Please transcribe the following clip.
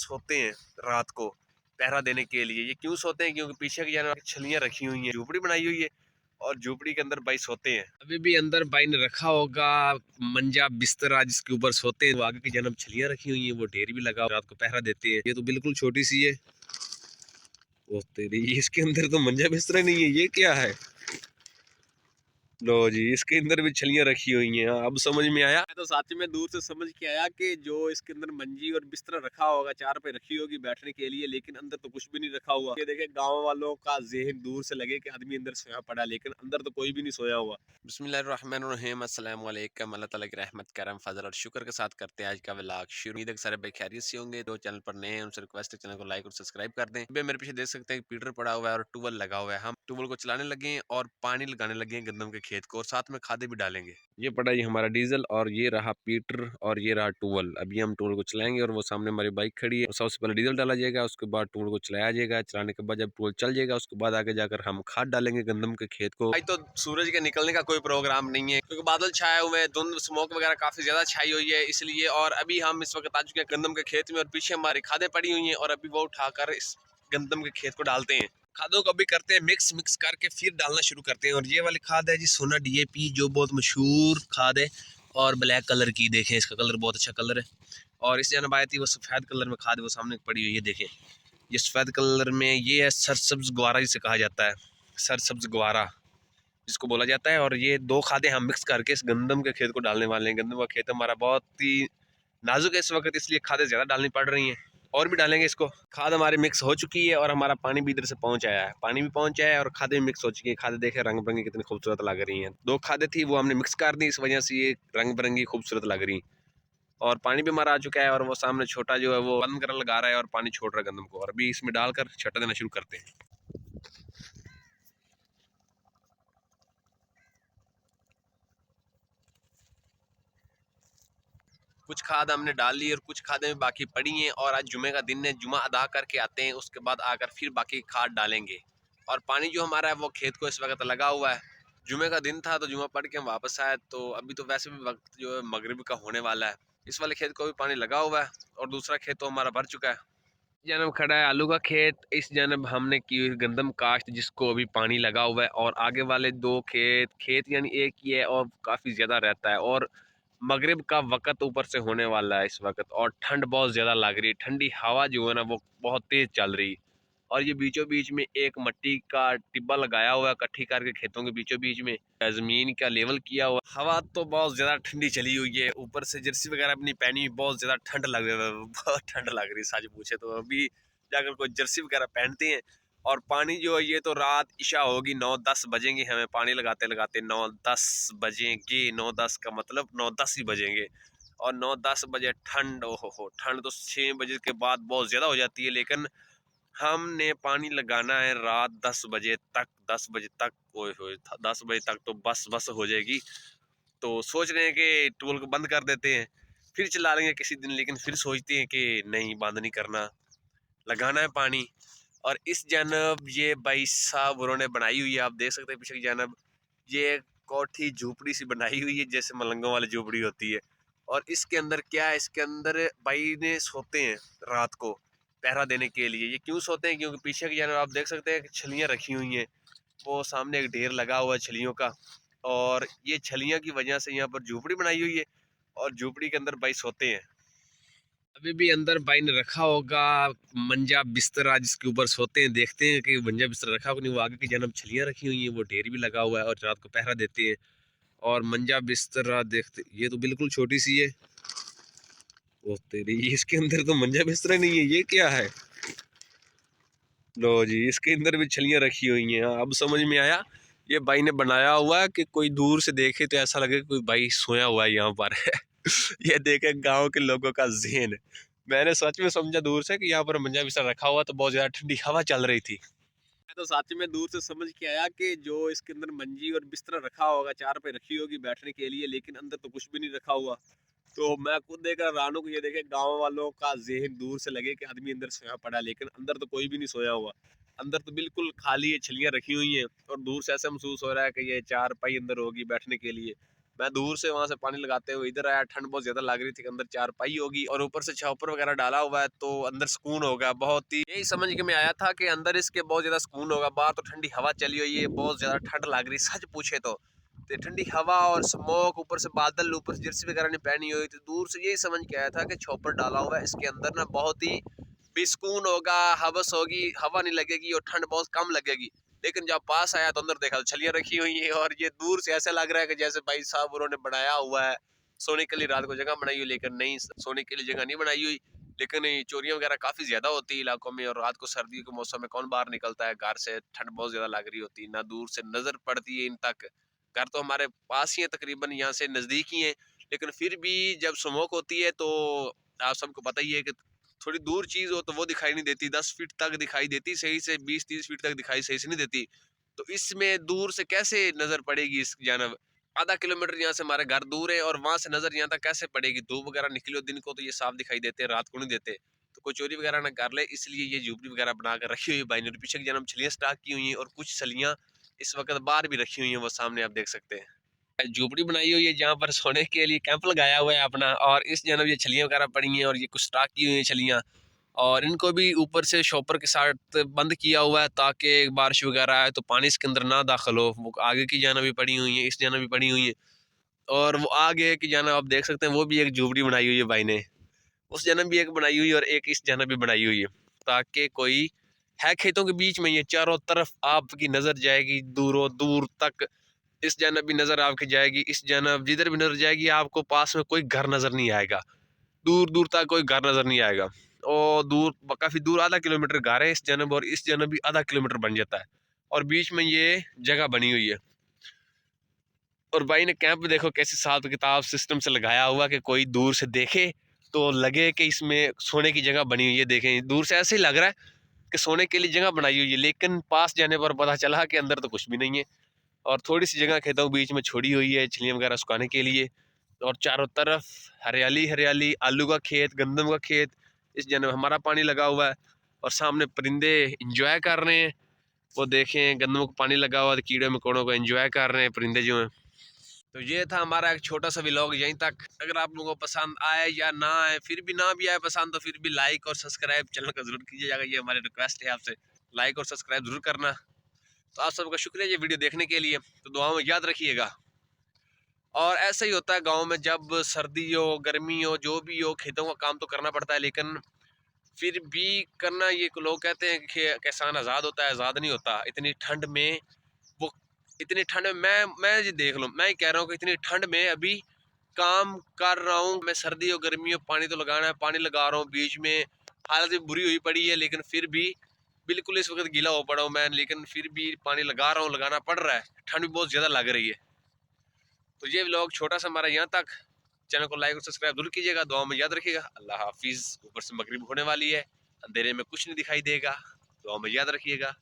सोते हैं रात को पहरा देने के लिए। ये क्यों सोते हैं? क्योंकि पीछे की जाने छलियां रखी हुई हैं, झोपड़ी बनाई हुई है और झोपड़ी के अंदर भाई सोते हैं। अभी भी अंदर भाई ने रखा होगा मंजा बिस्तरा जिसके ऊपर सोते हैं। वो आगे की जानब छलियां रखी हुई हैं, वो ढेर भी लगा रात को पहरा देते हैं। ये तो बिल्कुल छोटी सी है। ओ तेरी, इसके अंदर तो मंजा बिस्तरा नहीं है, ये क्या है? लो जी, इसके अंदर भी छलियां रखी हुई हैं। अब समझ में आया। तो साथ में दूर से समझ के आया कि जो इसके अंदर मंजी और बिस्तर रखा होगा, चार पे रखी होगी बैठने के लिए, लेकिन अंदर तो कुछ भी नहीं रखा हुआ। ये देखे गांव वालों का ज़हन दूर से लगे कि आदमी अंदर सोया पड़ा, लेकिन अंदर तो कोई भी नहीं सोया हुआ। बिस्मिल्लाहिर्रहमानिर्रहीम, अस्सलाम वालेकुम। अल्लाह ताला की रहमत करम फजल और शुक्र के साथ करते हैं आज का व्लॉग शुरू। उम्मीद है सारे भाई खैरियत से होंगे। जो चैनल पर नए हैं उनसे रिक्वेस्ट है चैनल को लाइक और सब्सक्राइब कर दें। मेरे पीछे देख सकते हैं पीटर पड़ा हुआ है और ट्यूबवेल लगा हुआ है। हम ट्यूबवेल को चलाने लगे हैं और पानी लगाने लगे हैं गंदम के खेत को, और साथ में खादे भी डालेंगे। ये पड़ा ये हमारा डीजल और ये रहा पीटर और ये रहा टूवल। अभी हम टूवल को चलाएंगे और वो सामने हमारी बाइक खड़ी है। सबसे पहले डीजल डाला जाएगा, उसके बाद टूवल को चलाया जाएगा। चलाने के बाद जब टूवल चल जाएगा उसके बाद आगे जाकर हम खाद डालेंगे गंदम के खेत को। भाई तो सूरज के निकलने का कोई प्रोग्राम नहीं है क्योंकि बादल छाए हुए हैं, धुंध स्मोक वगैरह काफी ज्यादा छाई हुई है इसलिए। और अभी हम इस वक्त आ चुके हैं गंदम के खेत में और पीछे हमारी खादें पड़ी हुई हैं और अभी वो उठाकर इस गंदम के खेत को डालते हैं। खादों को भी करते हैं मिक्स करके फिर डालना शुरू करते हैं। और ये वाली खाद है जी सोना DAP, जो बहुत मशहूर खाद है और ब्लैक कलर की। देखें इसका कलर बहुत अच्छा कलर है। और इस जनब आई थी वो सफ़ेद कलर में खाद, वो सामने पड़ी हुई है। देखें ये सफ़ेद कलर में ये है सरसब्ज ग्वारा जिसे कहा जाता है, सरसब्ज ग्वारा जिसको बोला जाता है। और ये दो खादें हम मिक्स करके इस गंदम के खेत को डालने वाले हैं। गंदम का खेत हमारा बहुत ही नाजुक है इस वक्त, इसलिए खादें ज़्यादा डालनी पड़ रही हैं और भी डालेंगे इसको। खाद हमारी मिक्स हो चुकी है और हमारा पानी भी इधर से पहुंच आया है। पानी भी पहुंच आया है और खादें भी मिक्स हो चुकी है। खादें देखें रंग बिरंगी कितनी खूबसूरत लग रही हैं। दो खादें थी वो हमने मिक्स कर दी, इस वजह से ये रंग बिरंगी खूबसूरत लग रही। और पानी भी हमारा आ चुका है और वो सामने छोटा जो है वो बंद कर लगा रहा है और पानी छोड़ रहा है गंदम को। और अभी इसमें डालकर छटा देना शुरू करते हैं। कुछ खाद हमने डाल ली और कुछ खादें में बाकी पड़ी हैं। और आज जुमे का दिन है, जुमा अदा करके आते हैं, उसके बाद आकर फिर बाकी खाद डालेंगे। और पानी जो हमारा है वो खेत को इस वक्त लगा हुआ है। जुमे का दिन था तो जुमा पढ़ के हम वापस आए, तो अभी तो वैसे भी वक्त जो है मगरिब का होने वाला है। इस वाले खेत को भी पानी लगा हुआ है और दूसरा खेत तो हमारा भर चुका है। जानब खड़ा है आलू का खेत, इस जानब हमने की हुई गंदम काश्त जिसको अभी पानी लगा हुआ है। और आगे वाले दो खेत यानी एक ही है और काफ़ी ज़्यादा रहता है। और मगरिब का वक़्त ऊपर से होने वाला है इस वक्त और ठंड बहुत ज़्यादा लग रही है। ठंडी हवा जो है ना वो बहुत तेज़ चल रही। और ये बीचों बीच में एक मट्टी का टिब्बा लगाया हुआ है इकट्ठी करके खेतों के बीचों बीच में ज़मीन का लेवल किया हुआ। हवा तो बहुत ज़्यादा ठंडी चली हुई है, ऊपर से जर्सी वगैरह अपनी पहनी, बहुत ज़्यादा ठंड लग रही है, बहुत ठंड लग रही है सच पूछे तो। अभी जाकर कोई जर्सी वगैरह पहनते हैं। और पानी जो है ये तो रात इशा होगी 9-10 बजेंगे, हमें पानी लगाते लगाते 9-10 बजेंगे। 9-10 का मतलब 9-10 ही बजेंगे। और 9-10 बजे ठंड, ओहो हो, ठंड तो 6 बजे के बाद बहुत ज़्यादा हो जाती है, लेकिन हमने पानी लगाना है रात 10 बजे तक। 10 बजे तक, ओए होए, 10 बजे तक तो बस हो जाएगी। तो सोच रहे हैं कि टूल को बंद कर देते हैं, फिर चला लेंगे किसी दिन, लेकिन फिर सोचते हैं कि नहीं, बंद नहीं करना, लगाना है पानी। और इस जानब ये भाई साहब उन्होंने बनाई हुई है, आप देख सकते हैं पीछे की जानब ये कोठी झोपड़ी सी बनाई हुई है जैसे मलंगों वाली झोपड़ी होती है। और इसके अंदर क्या है, इसके अंदर भाई ने सोते हैं रात को पहरा देने के लिए। ये क्यों सोते हैं? क्योंकि पीछे की जानब आप देख सकते हैं कि छलियां रखी हुई हैं, वो सामने एक ढेर लगा हुआ है छलियों का। और ये छलियां की वजह से यहाँ पर झोपड़ी बनाई हुई है और झोपड़ी के अंदर भाई सोते हैं। अभी भी अंदर भाई ने रखा होगा मंजा बिस्तरा जिसके ऊपर सोते हैं। देखते हैं कि मंजा बिस्तरा रखा होगा नहीं, वो आगे की जानब छलियां रखी हुई हैं, वो ढेर भी लगा हुआ है और रात को पहरा देते हैं। और मंजा बिस्तरा देखते, ये तो बिल्कुल छोटी सी है। ओ तेरी, इसके अंदर तो मंजा बिस्तरा नहीं है, ये क्या है? लो जी, इसके अंदर भी छलियां रखी हुई हैं। अब समझ में आया, ये भाई ने बनाया हुआ है कि कोई दूर से देखे तो ऐसा लगे कोई भाई सोया हुआ है यहाँ पर। ये देखे गांव के लोगों का ज़हन। मैंने सच में समझा दूर से कि यहाँ पर मंजा बिस्तर रखा हुआ, तो बहुत ज़्यादा ठंडी हवा चल रही थी। मैं तो साथ में दूर से समझ के आया कि जो इसके अंदर मंजी और बिस्तर रखा होगा, चार पे रखी होगी बैठने के लिए, लेकिन अंदर तो कुछ भी नहीं रखा हुआ। तो मैं खुद देख रहा रानू को, ये देखे गांव वालों का ज़हन दूर से लगे कि आदमी अंदर सोया पड़ा, लेकिन अंदर तो कोई भी नहीं सोया हुआ। अंदर तो बिल्कुल खाली है, छलियां रखी हुई हैं और दूर से ऐसा महसूस हो रहा है कि ये चार पाई अंदर होगी बैठने के लिए। मैं दूर से वहां से पानी लगाते हुए इधर आया, ठंड बहुत ज्यादा लग रही थी, अंदर चारपाई होगी और ऊपर से छापर वगैरह डाला हुआ है तो अंदर सुकून होगा बहुत ही। यही समझ के मैं आया था कि अंदर इसके बहुत ज्यादा सुकून होगा। बाहर तो ठंडी हवा चली हुई है, बहुत ज्यादा ठंड लग रही सच पूछे तो ठंडी हवा और स्मोक, ऊपर से बादल, ऊपर से जर्सी वगैरह नहीं पहनी हुई, तो दूर से यही समझ के आया था कि छापर डाला हुआ है, इसके अंदर ना बहुत ही बेसुकून होगा, हवस होगी, हवा नहीं लगेगी और ठंड बहुत कम लगेगी। लेकिन जब पास आया तो अंदर देखा तो छलियां रखी हुई है और ये दूर से ऐसा लग रहा है कि जैसे भाई साहब उन्होंने बनाया हुआ है सोने के लिए, रात को जगह बनाई हुई, लेकिन नहीं, सोने के लिए जगह नहीं बनाई हुई। लेकिन चोरियां वगैरह काफी ज्यादा होती है इलाकों में, और रात को सर्दियों के मौसम में कौन बाहर निकलता है घर से, ठंड बहुत ज्यादा लग रही होती है, ना दूर से नजर पड़ती है इन तक। घर तो हमारे पास ही है, तकरीबन यहाँ से नजदीक ही है, लेकिन फिर भी जब स्मोक होती है तो आप सबको पता ही है कि थोड़ी दूर चीज हो तो वो दिखाई नहीं देती, 10 फीट तक दिखाई देती सही से, 20-30 फीट तक दिखाई सही से नहीं देती। तो इसमें दूर से कैसे नजर पड़ेगी इस जानब? आधा किलोमीटर यहाँ से हमारे घर दूर है और वहां से नजर यहाँ तक कैसे पड़ेगी? धूप वगैरह निकली हो दिन को तो ये साफ दिखाई देते हैं, रात को नहीं देते। तो कोई चोरी वगैरह ना कर ले, इसलिए ये झूपड़ी वगैरह बना कर रखी हुई है भाई ने। पीछे की जानब छलियां स्टॉक की हुई हैं और कुछ छलियां इस वक्त बाहर भी रखी हुई हैं, वो सामने आप देख सकते हैं। झूपड़ी बनाई हुई है जहाँ पर सोने के लिए कैंप लगाया हुआ है अपना, और इस जानब ये छलियां वगैरह पड़ी हैं और ये कुछ स्टॉक की हुई हैं छलियां, और इनको भी ऊपर से शॉपर के साथ बंद किया हुआ है ताकि बारिश वगैरह आए तो पानी इसके अंदर ना दाखिल हो। वो आगे की जाना भी पड़ी हुई है, इस जाना भी पड़ी हुई है, और वो आगे की जाना आप देख सकते हैं, वो भी एक झोपड़ी बनाई हुई है भाई ने। उस जन्म भी एक बनाई हुई है और एक इस जन्म भी बनाई हुई है, ताकि कोई है खेतों के बीच में, ये चारों तरफ आपकी नजर जाएगी दूरों दूर तक। इस जानब भी नजर आपकी जाएगी, इस जानब जिधर भी नजर जाएगी आपको पास में कोई घर नजर नहीं आएगा, दूर दूर तक कोई घर नजर नहीं आएगा। और दूर, काफी दूर, आधा किलोमीटर घर है इस जानब और इस जानब भी आधा किलोमीटर बन जाता है, और बीच में ये जगह बनी हुई है। और भाई ने कैंप देखो कैसे हिसाब किताब सिस्टम से लगाया हुआ कि कोई दूर से देखे तो लगे कि इसमें सोने की जगह बनी हुई है। देखें दूर से ऐसे ही लग रहा है कि सोने के लिए जगह बनाई हुई है, लेकिन पास जाने पर पता चला कि अंदर तो कुछ भी नहीं है, और थोड़ी सी जगह खेतों बीच में छोड़ी हुई है छिलियाँ वगैरह सुखाने के लिए। और चारों तरफ हरियाली हरियाली, आलू का खेत, गंदम का खेत, इस जन्म हमारा पानी लगा हुआ है, और सामने परिंदे इंजॉय कर रहे हैं। वो देखें गंदम को पानी लगा हुआ है, कीड़े मकोड़ों को एंजॉय कर रहे हैं परिंदे जो हैं। तो ये था हमारा एक छोटा सा व्लॉग यहीं तक। अगर आप लोगों को पसंद आए या ना आए, फिर भी ना भी आए पसंद, तो फिर भी लाइक और सब्सक्राइब चैनल का जरूर कीजिएगा, ये हमारी रिक्वेस्ट है आपसे, लाइक और सब्सक्राइब जरूर करना। तो आप सबका शुक्रिया ये वीडियो देखने के लिए, तो दुआओं में याद रखिएगा। और ऐसा ही होता है गाँव में, जब सर्दी हो गर्मी हो जो भी हो, खेतों का काम तो करना पड़ता है, लेकिन फिर भी करना, ये लोग कहते हैं कि किसान आज़ाद होता है, आज़ाद नहीं होता इतनी ठंड में। वो इतनी ठंड में मैं जी देख लो, मैं ही कह रहा हूँ कि इतनी ठंड में अभी काम कर रहा हूँ मैं, सर्दी हो गर्मी हो पानी तो लगाना है, पानी लगा रहा हूँ, बीच में हालत भी बुरी हुई पड़ी है, लेकिन फिर भी बिल्कुल इस वक्त गीला हो पड़ा हूँ मैं, लेकिन फिर भी पानी लगा रहा हूँ, लगाना पड़ रहा है, ठंड भी बहुत ज़्यादा लग रही है। तो ये व्लॉग छोटा सा हमारा यहाँ तक। चैनल को लाइक और सब्सक्राइब जरूर कीजिएगा, दुआ में याद रखिएगा। अल्लाह हाफिज़। ऊपर से मगरिब होने वाली है, अंधेरे में कुछ नहीं दिखाई देगा, दुआ में याद रखिएगा।